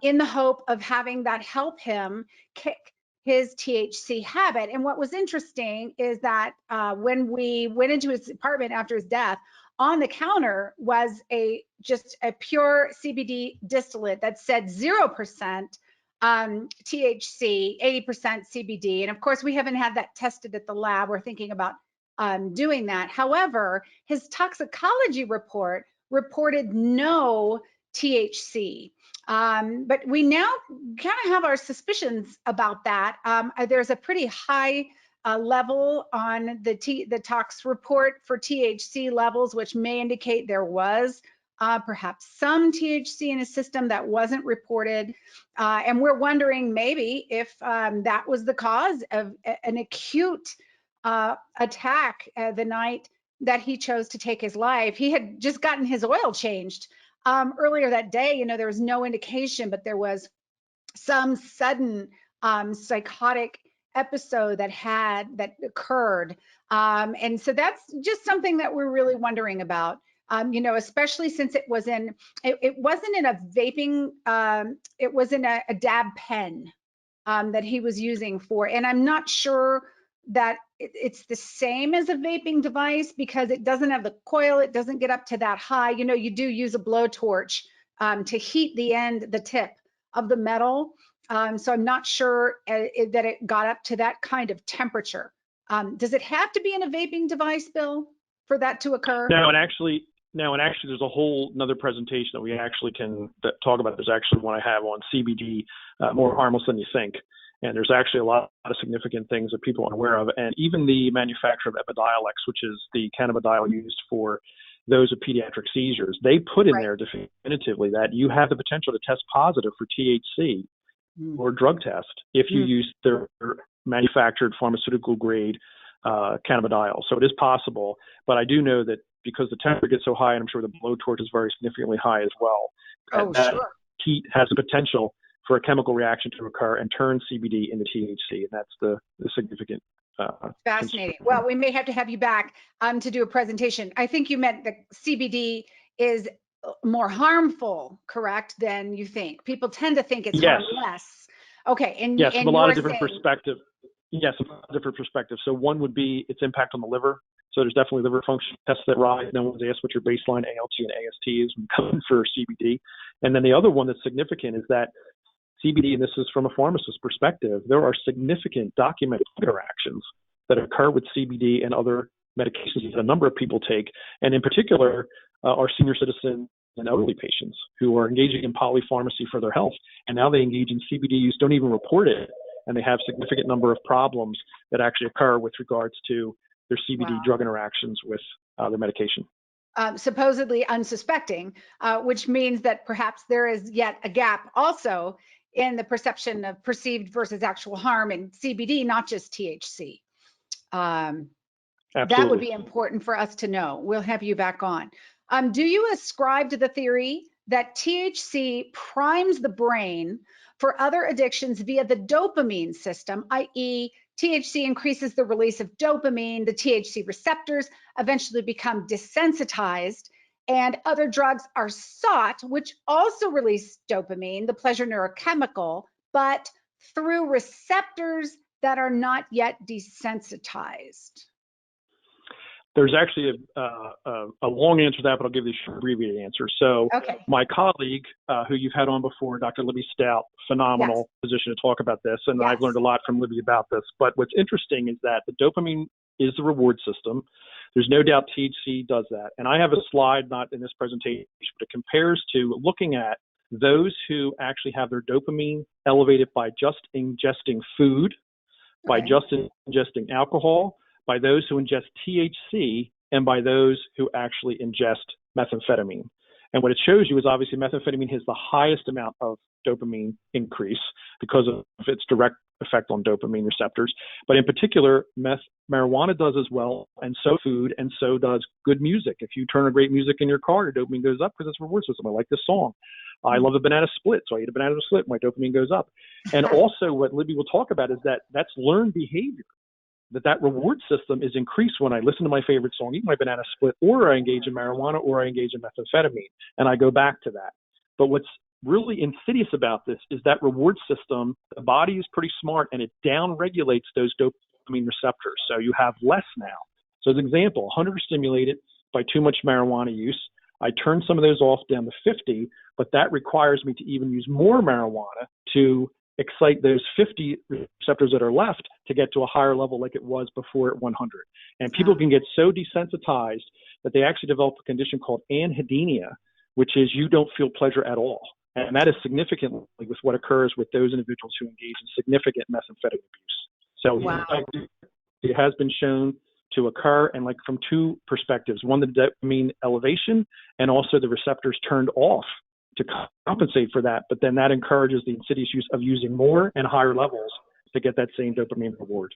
in the hope of having that help him kick his THC habit. And what was interesting is that when we went into his apartment after his death, on the counter was just a pure CBD distillate that said 0% THC, 80% CBD. And of course, we haven't had that tested at the lab. We're thinking about doing that. However, his toxicology report reported no THC. But we now kind of have our suspicions about that. There's a pretty high level on the tox report for THC levels, which may indicate there was perhaps some THC in his system that wasn't reported. And we're wondering maybe if that was the cause of an acute attack the night that he chose to take his life. He had just gotten his oil changed earlier that day. You know, there was no indication, but there was some sudden psychotic episode that occurred. And so that's just something that we're really wondering about. You know, especially since it wasn't in a vaping, it was in a dab pen that he was using for. And I'm not sure that it's the same as a vaping device because it doesn't have the coil. It doesn't get up to that high. You know, you do use a blowtorch to heat the tip of the metal. So I'm not sure that it got up to that kind of temperature. Does it have to be in a vaping device, Bill, for that to occur? No, and actually, there's a whole another presentation that we actually can talk about. There's actually one I have on CBD, more harmless than you think. And there's actually a lot of significant things that people aren't aware of. And even the manufacturer of Epidiolex, which is the cannabidiol used for those with pediatric seizures, they put in there definitively that you have the potential to test positive for THC or drug test if you use their manufactured pharmaceutical grade cannabidiol. So it is possible, but I do know that because the temperature gets so high, and I'm sure the blowtorch is very significantly high as well, that heat has the potential for a chemical reaction to occur and turn CBD into THC, and that's the significant fascinating. concern. Well, we may have to have you back to do a presentation. I think you meant that CBD is more harmful, correct, than you think. People tend to think it's Yes. harmless. Okay, and yes, and from a lot of you're different saying, perspectives. Yes, from a lot of different perspectives. So one would be its impact on the liver. So there's definitely liver function tests that rise. No one's asked what your baseline ALT and AST is when coming for CBD. And then the other one that's significant is that CBD, and this is from a pharmacist's perspective, there are significant documented interactions that occur with CBD and other medications that a number of people take, and in particular, our senior citizens and elderly patients who are engaging in polypharmacy for their health, and now they engage in CBD use, don't even report it, and they have significant number of problems that actually occur with regards to their CBD drug interactions with their medication. Supposedly unsuspecting, which means that perhaps there is yet a gap also in the perception of perceived versus actual harm in CBD, not just THC. That would be important for us to know. We'll have you back on. Do you ascribe to the theory that THC primes the brain for other addictions via the dopamine system, i.e., THC increases the release of dopamine, the THC receptors eventually become desensitized, and other drugs are sought, which also release dopamine, the pleasure neurochemical, but through receptors that are not yet desensitized? There's actually a long answer to that, but I'll give you a short abbreviated answer. So my colleague, who you've had on before, Dr. Libby Stout, phenomenal physician to talk about this, and I've learned a lot from Libby about this. But what's interesting is that the dopamine is the reward system. There's no doubt THC does that. And I have a slide, not in this presentation, but it compares to looking at those who actually have their dopamine elevated by just ingesting food, by just ingesting alcohol, by those who ingest THC, and by those who actually ingest methamphetamine. And what it shows you is obviously methamphetamine has the highest amount of dopamine increase because of its direct effect on dopamine receptors. But in particular, marijuana does as well, and so food, and so does good music. If you turn on great music in your car, your dopamine goes up because it's a reward system. I like this song. I love a banana split, so I eat a banana split, my dopamine goes up. And also what Libby will talk about is that that's learned behavior. That reward system is increased when I listen to my favorite song, eat my banana split, or I engage in marijuana, or I engage in methamphetamine, and I go back to that. But what's really insidious about this is that reward system, the body is pretty smart, and it down-regulates those dopamine receptors. So you have less now. So as an example, 100 are stimulated by too much marijuana use. I turn some of those off down to 50, but that requires me to even use more marijuana to excite those 50 receptors that are left to get to a higher level like it was before at 100. And people can get so desensitized that they actually develop a condition called anhedonia, which is you don't feel pleasure at all. And that is significantly with what occurs with those individuals who engage in significant methamphetamine abuse. So it has been shown to occur, and like from two perspectives: one, the dopamine elevation, and also the receptors turned off to compensate for that, but then that encourages the insidious use of using more and higher levels to get that same dopamine reward.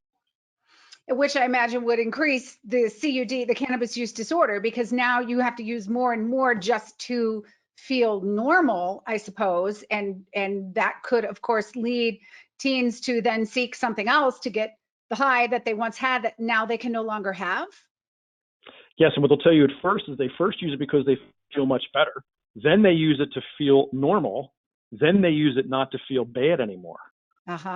Which I imagine would increase the CUD, the cannabis use disorder, because now you have to use more and more just to feel normal, I suppose, and that could, of course, lead teens to then seek something else to get the high that they once had that now they can no longer have. Yes, and what they'll tell you at first is they first use it because they feel much better. Then they use it to feel normal. Then they use it not to feel bad anymore.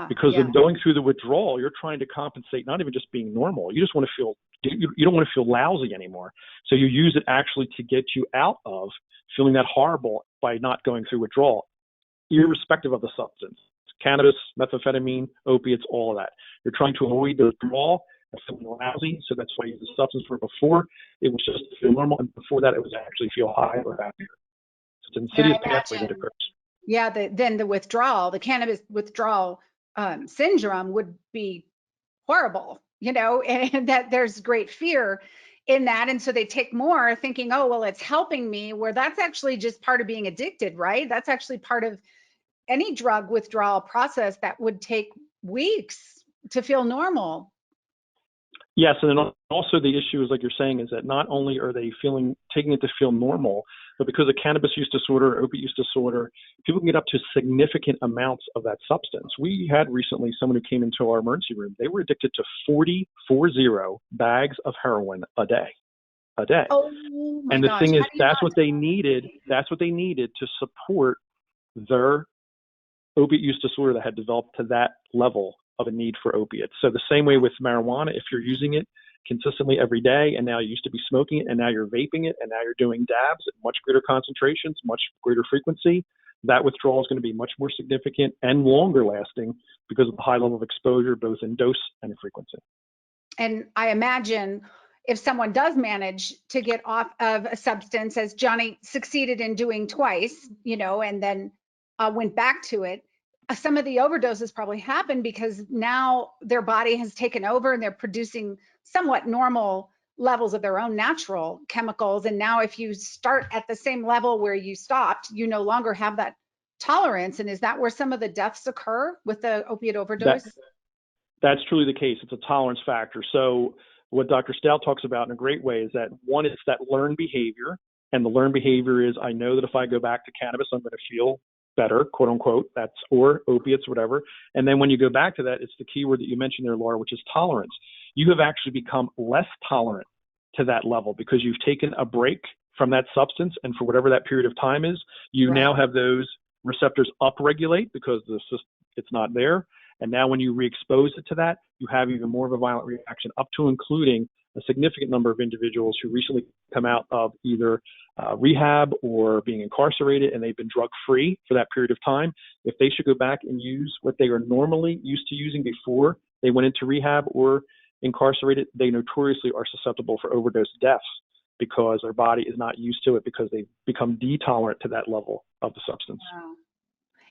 Because in going through the withdrawal, you're trying to compensate, not even just being normal. You just want to feel, you don't want to feel lousy anymore. So you use it actually to get you out of feeling that horrible by not going through withdrawal, irrespective of the substance. Cannabis, methamphetamine, opiates, all of that. You're trying to avoid the withdrawal of feeling lousy. So that's why you use the substance where before it was just to feel normal, and before that it was actually feel high or happier. It's an insidious pathway that occurs. Yeah, then the withdrawal, the cannabis withdrawal syndrome would be horrible, you know, and that there's great fear in that. And so they take more thinking, oh, well, it's helping me, where that's actually just part of being addicted, right? That's actually part of any drug withdrawal process that would take weeks to feel normal. Yes, and then also the issue is, like you're saying, is that not only are they taking it to feel normal, but because of cannabis use disorder, opiate use disorder, people can get up to significant amounts of that substance. We had recently someone who came into our emergency room. They were addicted to 40 bags of heroin a day. Oh my And the gosh. thing is, How do you that's not? what they needed. That's what they needed to support their opiate use disorder that had developed to that level of a need for opiates. So the same way with marijuana, if you're using it consistently every day, and now you used to be smoking it, and now you're vaping it, and now you're doing dabs at much greater concentrations, much greater frequency, that withdrawal is going to be much more significant and longer lasting because of the high level of exposure, both in dose and in frequency. And I imagine if someone does manage to get off of a substance, as Johnny succeeded in doing twice, and then went back to it, some of the overdoses probably happen because now their body has taken over and they're producing somewhat normal levels of their own natural chemicals. And now if you start at the same level where you stopped, you no longer have that tolerance. And is that where some of the deaths occur with the opiate overdose? That's truly the case. It's a tolerance factor. So what Dr. Stout talks about in a great way is that, one, it's that learned behavior. And the learned behavior is, I know that if I go back to cannabis, I'm going to feel better, quote unquote, or opiates, whatever. And then when you go back to that, it's the key word that you mentioned there, Laura, which is tolerance. You have actually become less tolerant to that level because you've taken a break from that substance. And for whatever that period of time is, you now have those receptors upregulate because it's not there. And now when you re-expose it to that, you have even more of a violent reaction, up to including a significant number of individuals who recently come out of either rehab or being incarcerated, and they've been drug-free for that period of time. If they should go back and use what they are normally used to using before they went into rehab or incarcerated, they notoriously are susceptible for overdose deaths because their body is not used to it because they've become detolerant to that level of the substance. Wow.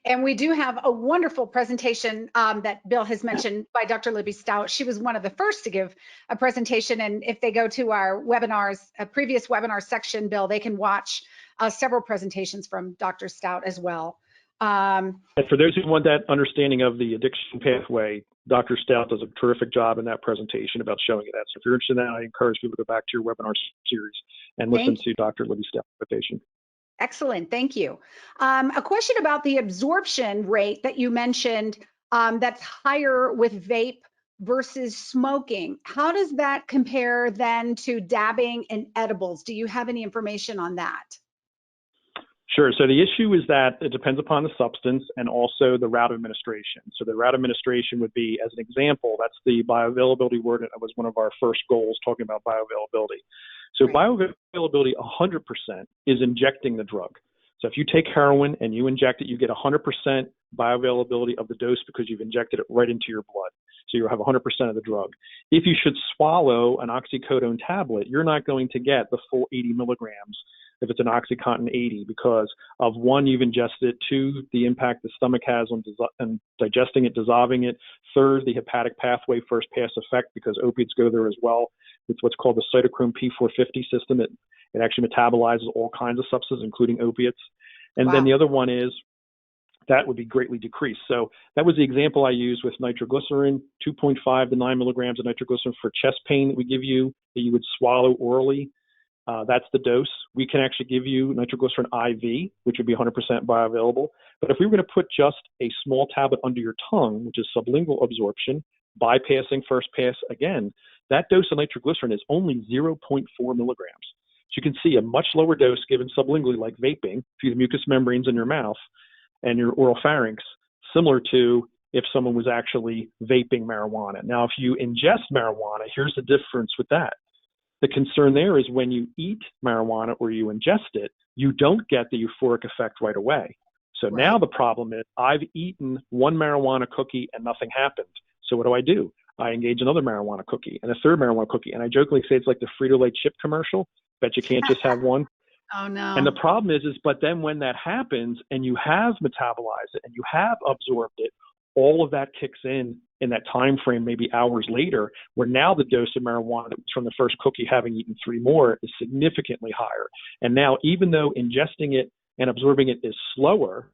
And we do have a wonderful presentation that Bill has mentioned by Dr. Libby Stout. She was one of the first to give a presentation. And if they go to our webinars, a previous webinar section, Bill, they can watch several presentations from Dr. Stout as well. And for those who want that understanding of the addiction pathway, Dr. Stout does a terrific job in that presentation about showing you that. So if you're interested in that, I encourage people to go back to your webinar series and listen to Dr. Libby Stout's presentation. Excellent, thank you. A question about the absorption rate that you mentioned that's higher with vape versus smoking. How does that compare then to dabbing and edibles? Do you have any information on that? Sure. So the issue is that it depends upon the substance and also the route of administration. So the route of administration would be, as an example, that's the bioavailability word. That was one of our first goals, talking about bioavailability. So bioavailability 100% is injecting the drug. So if you take heroin and you inject it, you get 100% bioavailability of the dose because you've injected it right into your blood. So you have 100% of the drug. If you should swallow an oxycodone tablet, you're not going to get the full 80 milligrams if it's an OxyContin 80 because of, one, you've ingested it, two, the impact the stomach has on digesting it, dissolving it, third, the hepatic pathway first pass effect because opiates go there as well. It's what's called the cytochrome P450 system. It actually metabolizes all kinds of substances, including opiates. And then the other one is that would be greatly decreased. So that was the example I used with nitroglycerin, 2.5 to 9 milligrams of nitroglycerin for chest pain that we give you, that you would swallow orally. That's the dose. We can actually give you nitroglycerin IV, which would be 100% bioavailable. But if we were going to put just a small tablet under your tongue, which is sublingual absorption, bypassing first pass again, that dose of nitroglycerin is only 0.4 milligrams. So you can see a much lower dose given sublingually, like vaping, through the mucous membranes in your mouth and your oral pharynx, similar to if someone was actually vaping marijuana. Now, if you ingest marijuana, here's the difference with that. The concern there is when you eat marijuana or you ingest it, you don't get the euphoric effect right away. So now the problem is I've eaten one marijuana cookie and nothing happened. So what do? I engage another marijuana cookie and a third marijuana cookie. And I jokingly say it's like the Frito-Lay chip commercial, bet you can't just have one. Oh, no. And the problem is, but then when that happens and you have metabolized it and you have absorbed it, all of that kicks in that time frame, maybe hours later, where now the dose of marijuana that was from the first cookie, having eaten 3 more, is significantly higher. And now, even though ingesting it and absorbing it is slower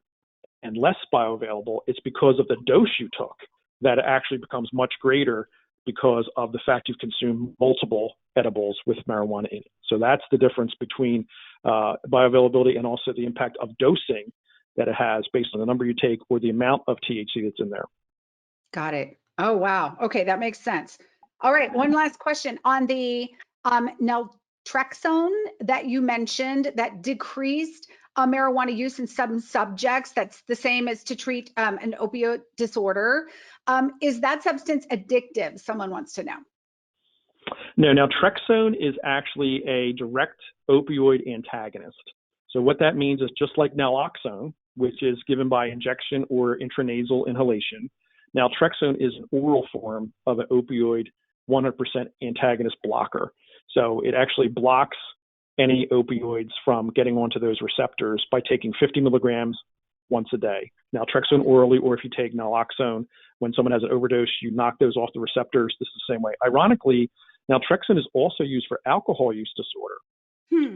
and less bioavailable, it's because of the dose you took that it actually becomes much greater because of the fact you've consumed multiple edibles with marijuana in it. So that's the difference between bioavailability and also the impact of dosing that it has based on the number you take or the amount of THC that's in there. Got it. Oh, wow. Okay, that makes sense. All right, one last question on the naltrexone that you mentioned that decreased marijuana use in some subjects. That's the same as to treat an opioid disorder. Is that substance addictive? Someone wants to know. No, naltrexone is actually a direct opioid antagonist. So what that means is just like naloxone, which is given by injection or intranasal inhalation, naltrexone is an oral form of an opioid 100% antagonist blocker. So it actually blocks any opioids from getting onto those receptors by taking 50 milligrams once a day. Naltrexone orally, or if you take naloxone, when someone has an overdose, you knock those off the receptors. This is the same way. Ironically, naltrexone is also used for alcohol use disorder.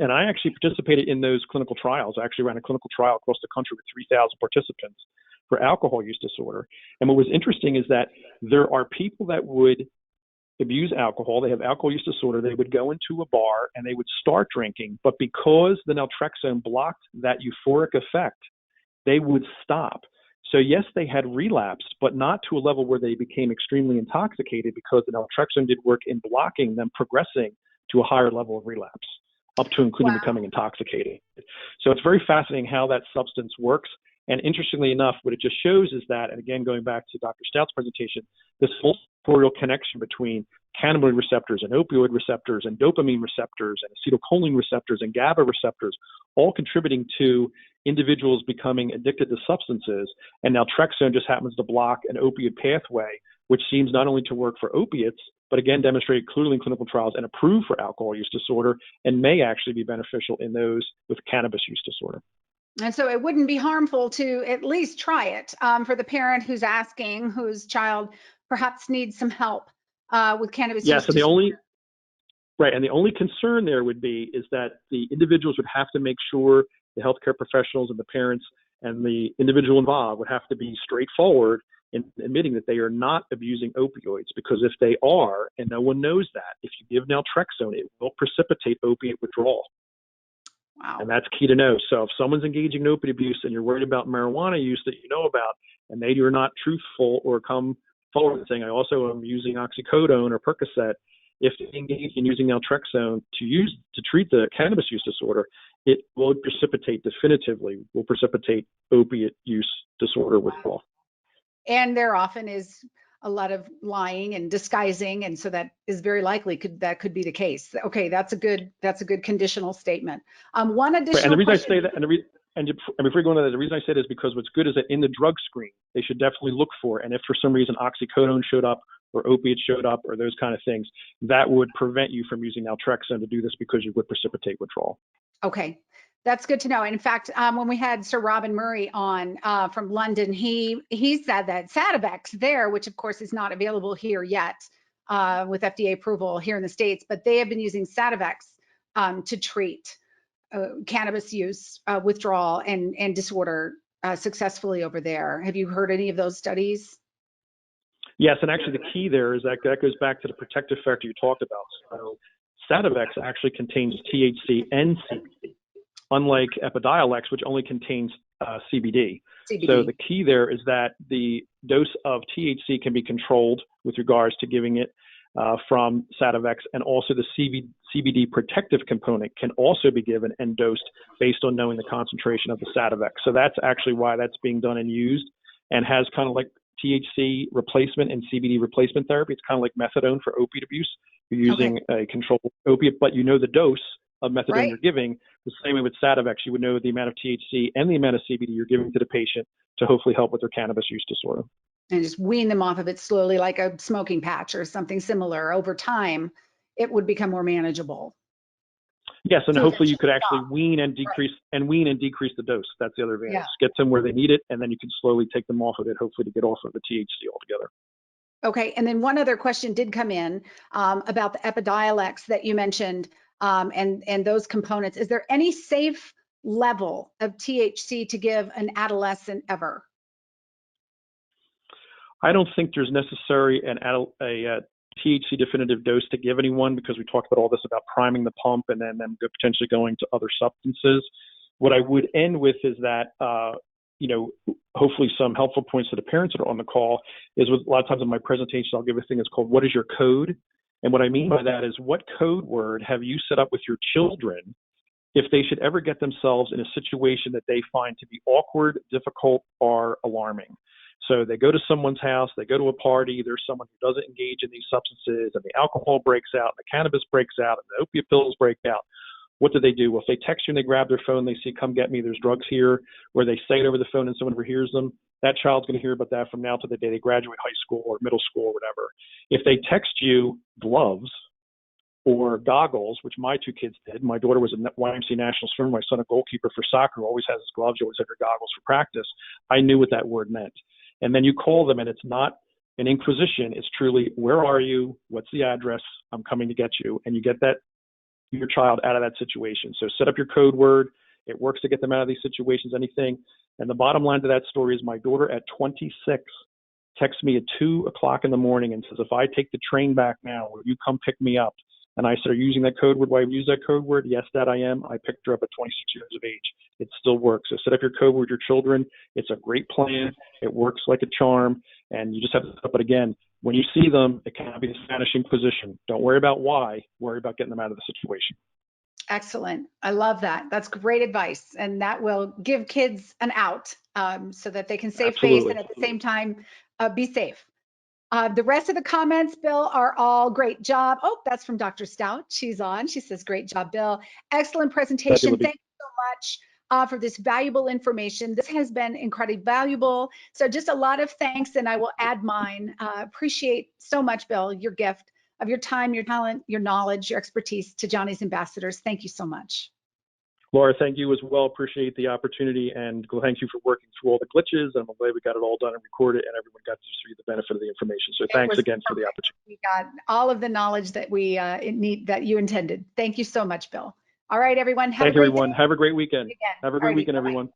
And I actually participated in those clinical trials. I actually ran a clinical trial across the country with 3,000 participants for alcohol use disorder. And what was interesting is that there are people that would abuse alcohol. They have alcohol use disorder. They would go into a bar and they would start drinking. But because the naltrexone blocked that euphoric effect, they would stop. So yes, they had relapsed, but not to a level where they became extremely intoxicated because the naltrexone did work in blocking them progressing to a higher level of relapse, up to including becoming intoxicated. So it's very fascinating how that substance works. And interestingly enough, what it just shows is that, and again, going back to Dr. Stout's presentation, this multifactorial connection between cannabinoid receptors and opioid receptors and dopamine receptors and acetylcholine receptors and GABA receptors, all contributing to individuals becoming addicted to substances. And naltrexone just happens to block an opioid pathway, which seems not only to work for opiates, but again, demonstrated clearly in clinical trials and approved for alcohol use disorder, and may actually be beneficial in those with cannabis use disorder. And so it wouldn't be harmful to at least try it for the parent who's asking, whose child perhaps needs some help with cannabis use So disorder. And the only concern there would be is that the individuals would have to make sure the healthcare professionals and the parents and the individual involved would have to be straightforward in admitting that they are not abusing opioids, because if they are, and no one knows that, if you give naltrexone, it will precipitate opiate withdrawal. Wow. And that's key to know. So if someone's engaging in opiate abuse and you're worried about marijuana use that you know about, and they are not truthful or come forward saying, I also am using oxycodone or Percocet, if they engage in using naltrexone to treat the cannabis use disorder, it will definitively precipitate opiate use disorder withdrawal. And there often is a lot of lying and disguising, and so that is very likely that could be the case. Okay, that's a good conditional statement. One additional and the reason question. I say that, and before you go into that, the reason I say that is because what's good is that in the drug screen, they should definitely look for, and if for some reason oxycodone showed up or opiates showed up or those kind of things, that would prevent you from using naltrexone to do this, because you would precipitate withdrawal. Okay, that's good to know. And in fact, when we had Sir Robin Murray on from London, he said that Sativex there, which of course is not available here yet with FDA approval here in the States, but they have been using Sativex to treat cannabis use withdrawal and disorder successfully over there. Have you heard any of those studies? Yes, and actually the key there is that goes back to the protective factor you talked about. So Sativex actually contains THC and CBD, unlike Epidiolex, which only contains CBD. So the key there is that the dose of THC can be controlled with regards to giving it from Sativex, and also the CBD protective component can also be given and dosed based on knowing the concentration of the Sativex. So that's actually why that's being done and used, and has kind of like THC replacement and CBD replacement therapy. It's kind of like methadone for opiate abuse. You're using a controlled opiate, but you know the dose of methadone you're giving. The same way with Sativex, you would know the amount of THC and the amount of CBD you're giving to the patient to hopefully help with their cannabis use disorder. And just wean them off of it slowly, like a smoking patch or something similar. Over time, it would become more manageable. Yes, and hopefully you could actually wean and decrease the dose. That's the other advantage. Yeah. Get them where they need it, and then you can slowly take them off of it, hopefully to get off of the THC altogether. Okay, and then one other question did come in about the Epidiolex that you mentioned and those components. Is there any safe level of THC to give an adolescent ever? I don't think there's necessary a THC definitive dose to give anyone, because we talked about all this about priming the pump and then them potentially going to other substances. What I would end with is that, hopefully some helpful points to the parents that are on the call is, with a lot of times in my presentations, I'll give a thing that's called, what is your code? And what I mean by that is, what code word have you set up with your children if they should ever get themselves in a situation that they find to be awkward, difficult, or alarming? So they go to someone's house, they go to a party, there's someone who doesn't engage in these substances, and the alcohol breaks out, and the cannabis breaks out, and the opiate pills break out. What do? Well, if they text you and they grab their phone, they say, come get me, there's drugs here, or they say it over the phone and someone overhears them, that child's going to hear about that from now to the day they graduate high school or middle school or whatever. If they text you gloves or goggles, which my two kids did. My daughter was a YMCA national swimmer. My son, a goalkeeper for soccer, always has his gloves. You always have your goggles for practice. I knew what that word meant. And then you call them, and it's not an inquisition. It's truly, where are you? What's the address? I'm coming to get you. And you get your child out of that situation. So set up your code word. It works to get them out of these situations, anything. And the bottom line to that story is, my daughter at 26 texts me at 2 o'clock in the morning and says, if I take the train back now, will you come pick me up? And I said, are you using that code word? Why have you used that code word? Yes, Dad, I am. I picked her up at 26 years of age. It still works. So set up your code word with your children. It's a great plan. It works like a charm. And you just have to set up it again. When you see them, it cannot be the vanishing position. Don't worry about why. Worry about getting them out of the situation. Excellent. I love that. That's great advice. And that will give kids an out so that they can save face and at the same time be safe. The rest of the comments, Bill, are all great job. Oh, that's from Dr. Stout. She's on. She says, great job, Bill. Excellent presentation. Thank you so much for this valuable information. This has been incredibly valuable. So just a lot of thanks, and I will add mine. Appreciate so much, Bill, your gift of your time, your talent, your knowledge, your expertise to Johnny's Ambassadors. Thank you so much. Laura, thank you as well. Appreciate the opportunity, and thank you for working through all the glitches. I'm glad we got it all done and recorded, and everyone got to see the benefit of the information. So thanks again for the opportunity. We got all of the knowledge that we need, that you intended. Thank you so much, Bill. All right, everyone. Thank you, everyone. Have a great weekend. Have a great weekend, everyone.